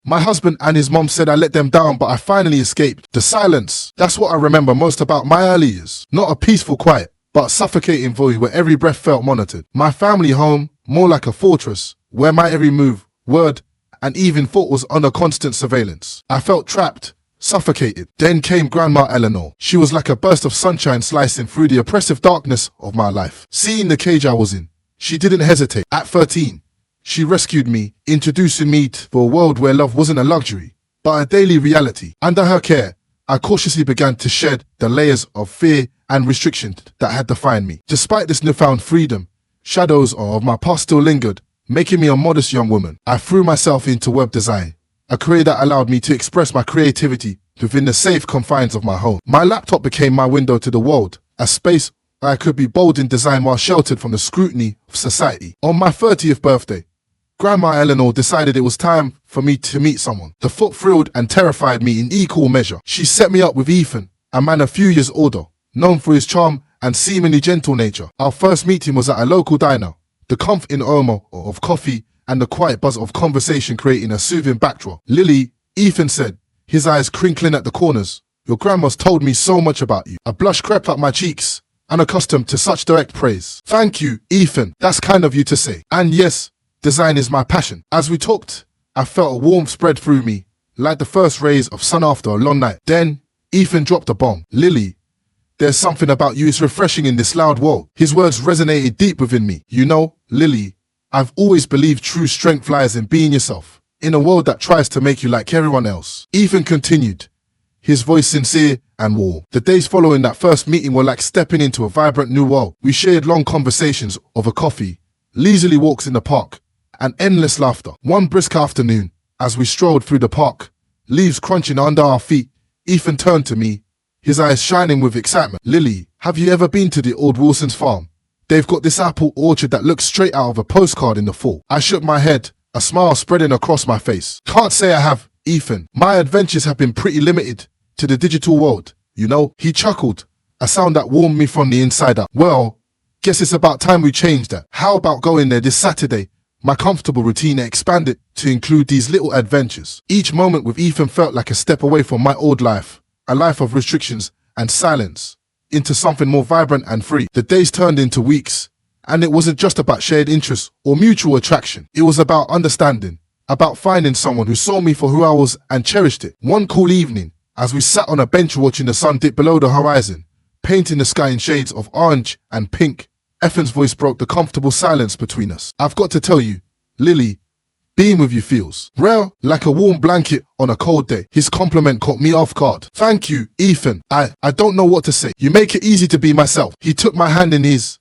My husband and his mom said I let them down, but I finally escaped. The silence, that's what I remember most about my early years. Not a peaceful quiet, but a suffocating void where every breath felt monitored. My family home, more like a fortress, where my every move, word, and even thought was under constant surveillance. I felt trapped, suffocated. Then came Grandma Eleanor. She was like a burst of sunshine slicing through the oppressive darkness of my life. Seeing the cage I was in, she didn't hesitate. At 13, she rescued me, introducing me to a world where love wasn't a luxury, but a daily reality. Under her care, I cautiously began to shed the layers of fear and restriction that had defined me. Despite this newfound freedom, shadows of my past still lingered, making me a modest young woman. I threw myself into web design, a career that allowed me to express my creativity within the safe confines of my home. My laptop became my window to the world, a space where I could be bold in design while sheltered from the scrutiny of society. On my 30th birthday, Grandma Eleanor decided it was time for me to meet someone. The thought thrilled and terrified me in equal measure. She set me up with Ethan, a man a few years older, known for his charm and seemingly gentle nature. Our first meeting was at a local diner, the comforting aroma of coffee and the quiet buzz of conversation creating a soothing backdrop. "Lily," Ethan said, his eyes crinkling at the corners, "your grandma's told me so much about you." A blush crept up my cheeks, unaccustomed to such direct praise. "Thank you, Ethan. That's kind of you to say. And yes, design is my passion." As we talked, I felt a warmth spread through me, like the first rays of sun after a long night. Then, Ethan dropped a bomb. "Lily, there's something about you is refreshing in this loud world." His words resonated deep within me. "You know, Lily, I've always believed true strength lies in being yourself, in a world that tries to make you like everyone else." Ethan continued, his voice sincere and warm. The days following that first meeting were like stepping into a vibrant new world. We shared long conversations over coffee, leisurely walks in the park, and endless laughter. One brisk afternoon, as we strolled through the park, leaves crunching under our feet, Ethan turned to me, his eyes shining with excitement. "Lily, have you ever been to the old Wilson's farm? They've got this apple orchard that looks straight out of a postcard in the fall." I shook my head, a smile spreading across my face. "Can't say I have, Ethan. My adventures have been pretty limited to the digital world, you know." He chuckled, a sound that warmed me from the inside up. "Well, guess it's about time we changed that. How about going there this Saturday?" My comfortable routine expanded to include these little adventures. Each moment with Ethan felt like a step away from my old life, a life of restrictions and silence, into something more vibrant and free. The days turned into weeks, and it wasn't just about shared interests or mutual attraction. It was about understanding, about finding someone who saw me for who I was and cherished it. One cool evening, as we sat on a bench watching the sun dip below the horizon, painting the sky in shades of orange and pink, Ethan's voice broke the comfortable silence between us. "I've got to tell you, Lily, being with you feels real, like a warm blanket on a cold day." His compliment caught me off guard. "Thank you, Ethan. I don't know what to say. You make it easy to be myself." He took my hand in his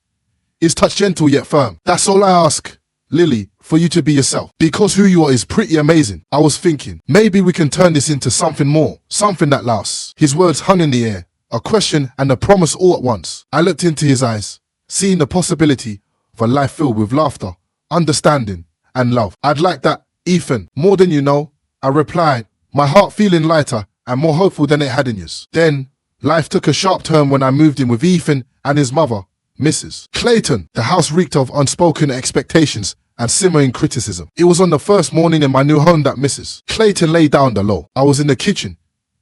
touch gentle yet firm. "That's all I ask, Lily, for you to be yourself, because who you are is pretty amazing." I was thinking, maybe we can turn this into something more, something that lasts. His words hung in the air, a question and a promise all at once. I looked into his eyes, seeing the possibility of a life filled with laughter, understanding, and love. "I'd like that, Ethan, more than you know," I replied, my heart feeling lighter and more hopeful than it had in years. Then, life took a sharp turn when I moved in with Ethan and his mother, Mrs. Clayton. The house reeked of unspoken expectations and simmering criticism. It was on the first morning in my new home that Mrs. Clayton laid down the law. I was in the kitchen,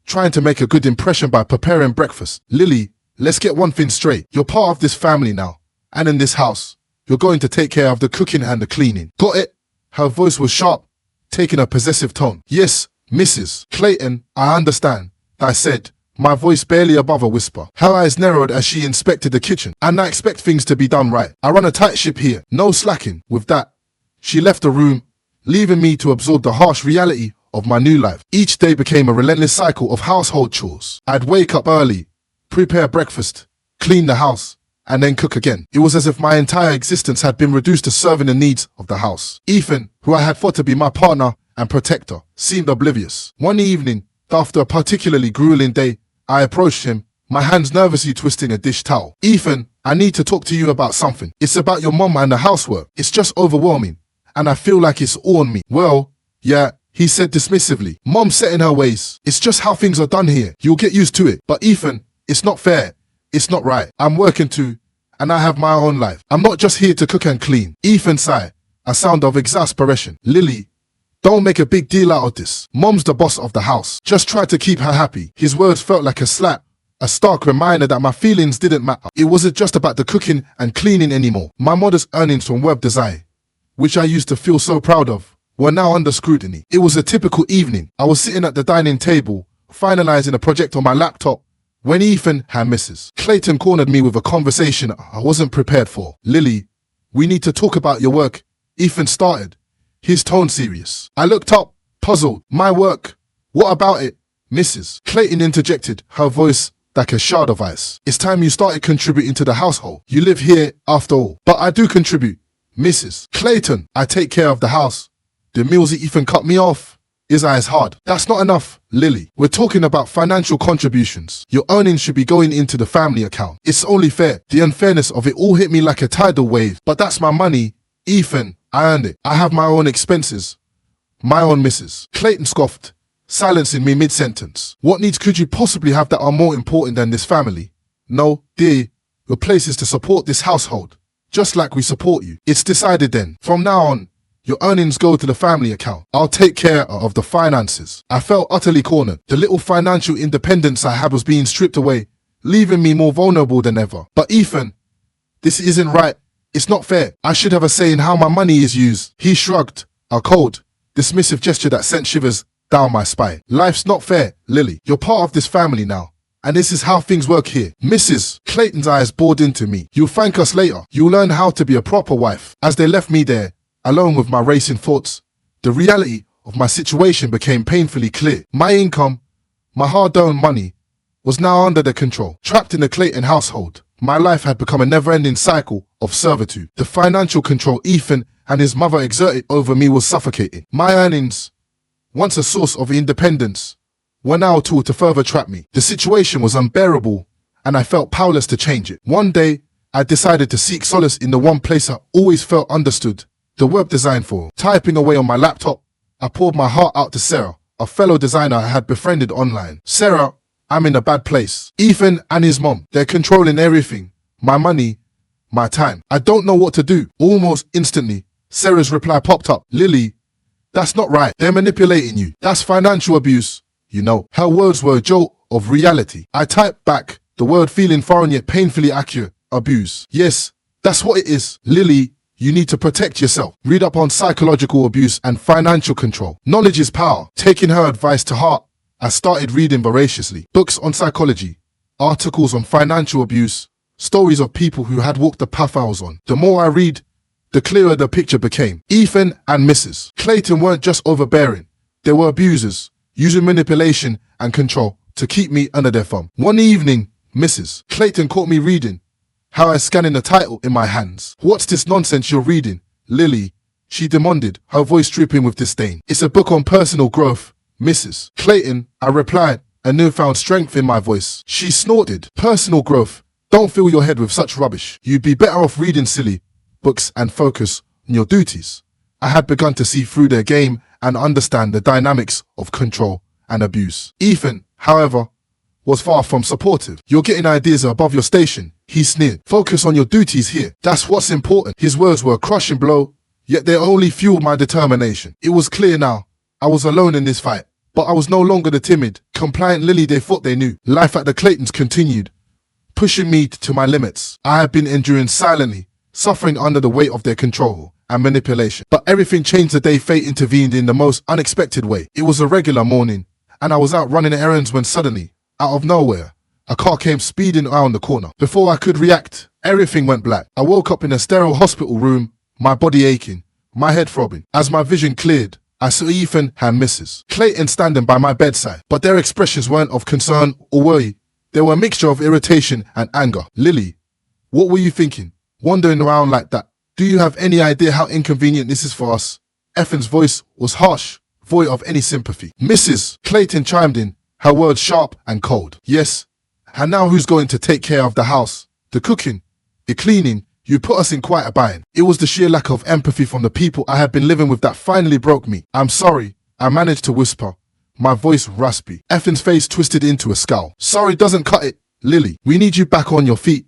trying to make a good impression by preparing breakfast. "Lily, let's get one thing straight. You're part of this family now, and in this house, you're going to take care of the cooking and the cleaning. Got it?" Her voice was sharp, taking a possessive tone. "Yes, Mrs. Clayton, I understand," I said, my voice barely above a whisper. Her eyes narrowed as she inspected the kitchen. "And I expect things to be done right. I run a tight ship here, no slacking." With that, she left the room, leaving me to absorb the harsh reality of my new life. Each day became a relentless cycle of household chores. I'd wake up early, prepare breakfast, clean the house, and then cook again. It was as if my entire existence had been reduced to serving the needs of the house. Ethan, who I had thought to be my partner and protector, seemed oblivious. One evening, after a particularly grueling day, I approached him, my hands nervously twisting a dish towel. "Ethan, I need to talk to you about something. It's about your mom and the housework. It's just overwhelming, and I feel like it's all on me." "Well, yeah," he said dismissively. "Mom's set in her ways. It's just how things are done here. You'll get used to it. But Ethan, it's not fair. It's not right. I'm working too, and I have my own life. I'm not just here to cook and clean." Ethan sighed, a sound of exasperation. "Lily, Don't make a big deal out of this. Mom's the boss of the house. Just try to keep her happy. His words felt like a slap. A stark reminder that my feelings didn't matter. It wasn't just about the cooking and cleaning anymore. My mother's earnings from web design, which I used to feel so proud of, were now under scrutiny. It was a typical evening. I was sitting at the dining table, finalizing a project on my laptop, when Ethan and Mrs. Clayton cornered me with a conversation I wasn't prepared for. "Lily, we need to talk about your work," Ethan started, his tone serious. I looked up, puzzled. "My work? What about it, Mrs.?" Clayton interjected, her voice like a shard of ice. "It's time you started contributing to the household. You live here after all." "But I do contribute, Mrs. Clayton. I take care of the house." The meals Ethan cut me off, his eyes hard. "That's not enough, Lily. We're talking about financial contributions. Your earnings should be going into the family account. It's only fair." The unfairness of it all hit me like a tidal wave. "But that's my money, Ethan. I earned it. I have my own expenses. My own Mrs. Clayton scoffed, silencing me mid-sentence. "What needs could you possibly have that are more important than this family? No, dear, your place is to support this household, just like we support you. It's decided then. From now on, your earnings go to the family account. I'll take care of the finances." I felt utterly cornered. The little financial independence I had was being stripped away, leaving me more vulnerable than ever. "But Ethan, this isn't right. It's not fair. I should have a say in how my money is used." He shrugged, a cold, dismissive gesture that sent shivers down my spine. "Life's not fair, Lily. You're part of this family now, and this is how things work here." Mrs. Clayton's eyes bored into me. "You'll thank us later. You'll learn how to be a proper wife." As they left me there, alone with my racing thoughts, the reality of my situation became painfully clear. My income, my hard-earned money, was now under their control. Trapped in the Clayton household, my life had become a never-ending cycle of servitude. The financial control Ethan and his mother exerted over me was suffocating. My earnings, once a source of independence, were now a tool to further trap me. The situation was unbearable, and I felt powerless to change it. One day, I decided to seek solace in the one place I always felt understood, the web design forum. Typing away on my laptop, I poured my heart out to Sarah, a fellow designer I had befriended online. "Sarah, I'm in a bad place. Ethan and his mom, they're controlling everything. My money, my time. I don't know what to do." Almost instantly, Sarah's reply popped up. "Lily, that's not right. They're manipulating you. That's financial abuse, you know." Her words were a jolt of reality. I typed back, the word feeling foreign yet painfully accurate. "Abuse. Yes, that's what it is. Lily, you need to protect yourself. Read up on psychological abuse and financial control. Knowledge is power." Taking her advice to heart, I started reading voraciously. Books on psychology, articles on financial abuse, stories of people who had walked the path I was on. The more I read, the clearer the picture became. Ethan and Mrs. Clayton weren't just overbearing. They were abusers, using manipulation and control to keep me under their thumb. One evening, Mrs. Clayton caught me reading, how I was scanning the title in my hands. "What's this nonsense you're reading, Lily?" she demanded, her voice dripping with disdain. "It's a book on personal growth, Mrs. Clayton," I replied, a newfound strength in my voice. She snorted. "Personal growth? Don't fill your head with such rubbish. You'd be better off reading silly books and focus on your duties." I had begun to see through their game and understand the dynamics of control and abuse. Ethan, however, was far from supportive. "You're getting ideas above your station," he sneered. "Focus on your duties here. That's what's important." His words were a crushing blow, yet they only fueled my determination. It was clear now, I was alone in this fight, but I was no longer the timid, compliant Lily they thought they knew. Life at the Claytons continued, pushing me to my limits. I had been enduring silently, suffering under the weight of their control and manipulation. But everything changed the day fate intervened in the most unexpected way. It was a regular morning, and I was out running errands when suddenly, out of nowhere, a car came speeding around the corner. Before I could react, everything went black. I woke up in a sterile hospital room, my body aching, my head throbbing. As my vision cleared, I saw Ethan and Mrs. Clayton standing by my bedside, but their expressions weren't of concern or worry. They were a mixture of irritation and anger. "Lily, what were you thinking? Wandering around like that? Do you have any idea how inconvenient this is for us?" Ethan's voice was harsh, void of any sympathy. Mrs. Clayton chimed in, her words sharp and cold. "Yes, and now who's going to take care of the house, the cooking, the cleaning? You put us in quite a bind." It was the sheer lack of empathy from the people I had been living with that finally broke me. "I'm sorry," I managed to whisper, my voice raspy. Ethan's face twisted into a scowl. "Sorry doesn't cut it, Lily. We need you back on your feet.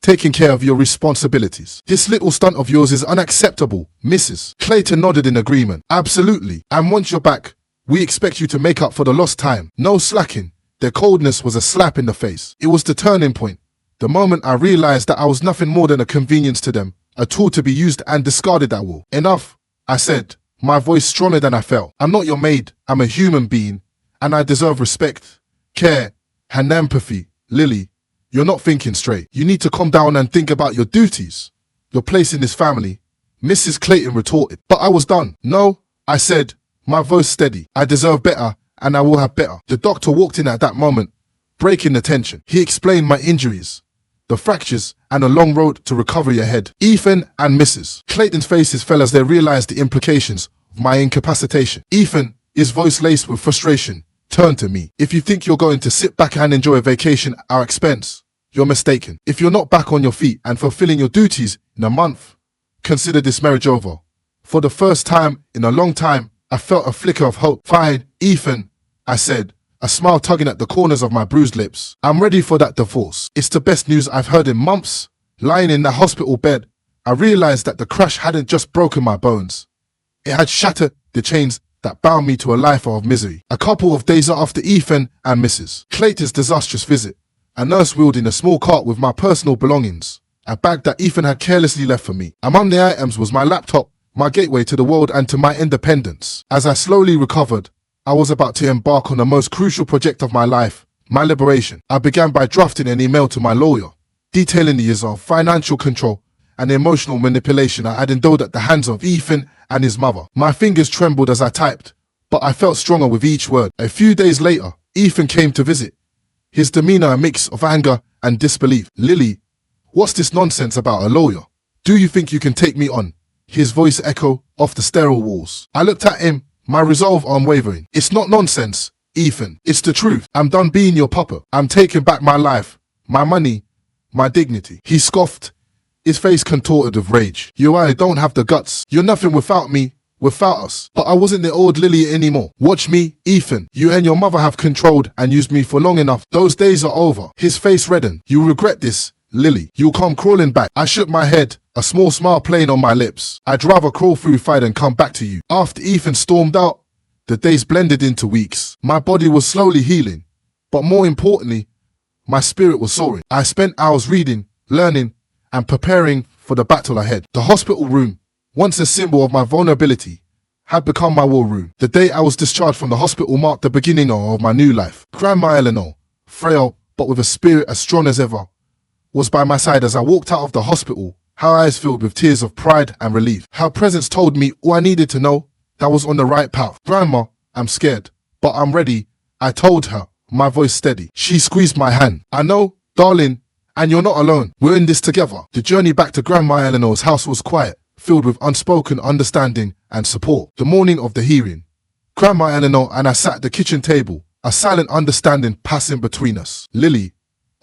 taking care of your responsibilities. This little stunt of yours is unacceptable, Mrs. Clayton nodded in agreement. Absolutely. And once you're back, we expect you to make up for the lost time. No slacking. Their coldness was a slap in the face. It was the turning point. The moment I realized that I was nothing more than a convenience to them, a tool to be used and discarded at will. Enough, I said, my voice stronger than I felt. I'm not your maid. I'm a human being, and I deserve respect, care, and empathy. Lily, you're not thinking straight. You need to calm down and think about your duties, your place in this family, Mrs. Clayton retorted. But I was done. No, I said, my voice steady. I deserve better, and I will have better. The doctor walked in at that moment, breaking the tension. He explained my injuries, the fractures, and a long road to recovery ahead. Ethan and Mrs. Clayton's faces fell as they realized the implications of my incapacitation. Ethan, his voice laced with frustration, turned to me. If you think you're going to sit back and enjoy a vacation at our expense, you're mistaken. If you're not back on your feet and fulfilling your duties in a month, consider this marriage over. For the first time in a long time, I felt a flicker of hope. Fine, Ethan, I said, a smile tugging at the corners of my bruised lips. I'm ready for that divorce. It's the best news I've heard in months. Lying in the hospital bed, I realized that the crash hadn't just broken my bones. It had shattered the chains that bound me to a life of misery. A couple of days after Ethan and Mrs. Clayton's disastrous visit, a nurse wheeled in a small cart with my personal belongings, a bag that Ethan had carelessly left for me. Among the items was my laptop, my gateway to the world and to my independence. As I slowly recovered, I was about to embark on the most crucial project of my life, my liberation. I began by drafting an email to my lawyer, detailing the years of financial control and emotional manipulation I had endured at the hands of Ethan and his mother. My fingers trembled as I typed, but I felt stronger with each word. A few days later, Ethan came to visit, his demeanor a mix of anger and disbelief. Lily, what's this nonsense about a lawyer? Do you think you can take me on? His voice echoed off the sterile walls. I looked at him, my resolve unwavering. It's not nonsense, Ethan. It's the truth. I'm done being your puppet. I'm taking back my life, my money, my dignity. He scoffed, his face contorted with rage. You and I don't have the guts. You're nothing without me, without us. But I wasn't the old Lily anymore. Watch me, Ethan. You and your mother have controlled and used me for long enough. Those days are over. His face reddened. You'll regret this, Lily. You'll come crawling back. I shook my head, a small smile playing on my lips. I'd rather crawl through fire than come back to you. After Ethan stormed out, the days blended into weeks. My body was slowly healing, but more importantly, my spirit was soaring. I spent hours reading, learning, and preparing for the battle ahead. The hospital room, once a symbol of my vulnerability, had become my war room. The day I was discharged from the hospital marked the beginning of my new life. Grandma Eleanor, frail but with a spirit as strong as ever, was by my side as I walked out of the hospital, her eyes filled with tears of pride and relief. Her presence told me all I needed to know, that I was on the right path. Grandma, I'm scared, but I'm ready, I told her, my voice steady. She squeezed my hand. I know, darling, and you're not alone. We're in this together. The journey back to Grandma Eleanor's house was quiet, filled with unspoken understanding and support. The morning of the hearing, Grandma Eleanor and I sat at the kitchen table, a silent understanding passing between us. Lily,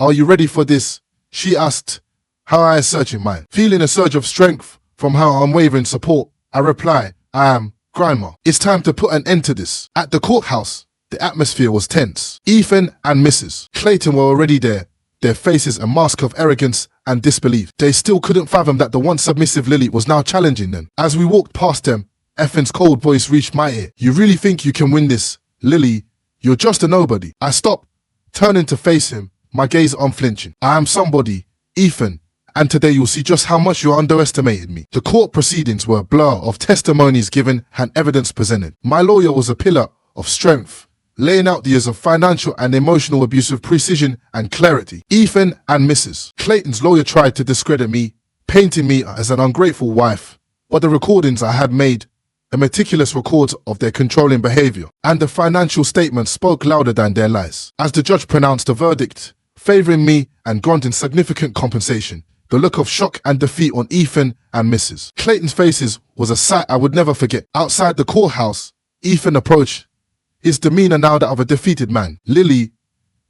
are you ready for this? She asked, her eyes searching mine. Feeling a surge of strength from her unwavering support, I replied, I am, Grandma. It's time to put an end to this. At the courthouse, the atmosphere was tense. Ethan and Mrs. Clayton were already there, their faces a mask of arrogance and disbelief. They still couldn't fathom that the once submissive Lily was now challenging them. As we walked past them, Ethan's cold voice reached my ear. You really think you can win this, Lily? You're just a nobody. I stopped, turning to face him, my gaze unflinching. I am somebody, Ethan, and today you'll see just how much you underestimated me. The court proceedings were a blur of testimonies given and evidence presented. My lawyer was a pillar of strength, laying out the years of financial and emotional abuse with precision and clarity. Ethan and Mrs. Clayton's lawyer tried to discredit me, painting me as an ungrateful wife, but the recordings I had made, a meticulous record of their controlling behavior, and the financial statements spoke louder than their lies. As the judge pronounced a verdict, favoring me and granting significant compensation, the look of shock and defeat on Ethan and Mrs. Clayton's faces was a sight I would never forget. Outside the courthouse, Ethan approached, his demeanor now that of a defeated man. Lily,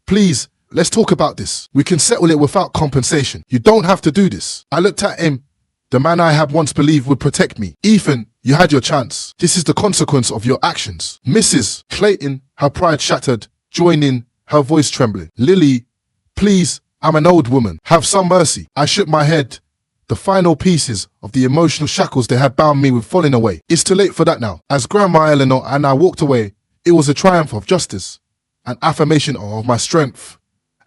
please, let's talk about this. We can settle it without compensation. You don't have to do this. I looked at him, the man I had once believed would protect me. Ethan, you had your chance. This is the consequence of your actions. Mrs. Clayton, her pride shattered, joined in, her voice trembling. Lily, please, I'm an old woman. Have some mercy. I shook my head. The final pieces of the emotional shackles they had bound me with falling away. It's too late for that now. As Grandma Eleanor and I walked away, it was a triumph of justice, an affirmation of my strength,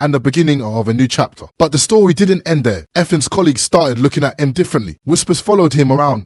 and the beginning of a new chapter. But the story didn't end there. Effen's colleagues started looking at him differently. Whispers followed him around,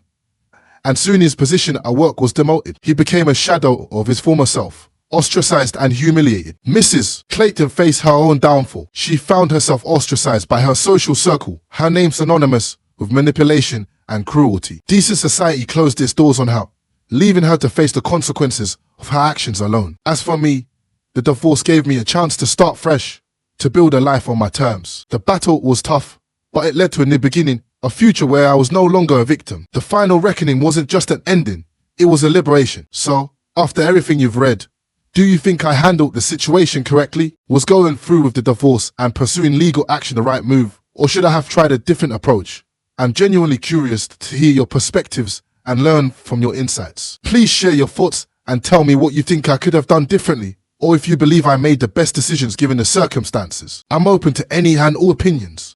and soon his position at work was demoted. He became a shadow of his former self, ostracized and humiliated. Mrs. Clayton faced her own downfall. She found herself ostracized by her social circle, her name synonymous with manipulation and cruelty. Decent society closed its doors on her, leaving her to face the consequences of her actions alone. As for me, the divorce gave me a chance to start fresh, to build a life on my terms. The battle was tough, but it led to a new beginning, a future where I was no longer a victim. The final reckoning wasn't just an ending, it was a liberation. So, after everything you've read, do you think I handled the situation correctly? Was going through with the divorce and pursuing legal action the right move? Or should I have tried a different approach? I'm genuinely curious to hear your perspectives and learn from your insights. Please share your thoughts and tell me what you think I could have done differently, or if you believe I made the best decisions given the circumstances. I'm open to any and all opinions.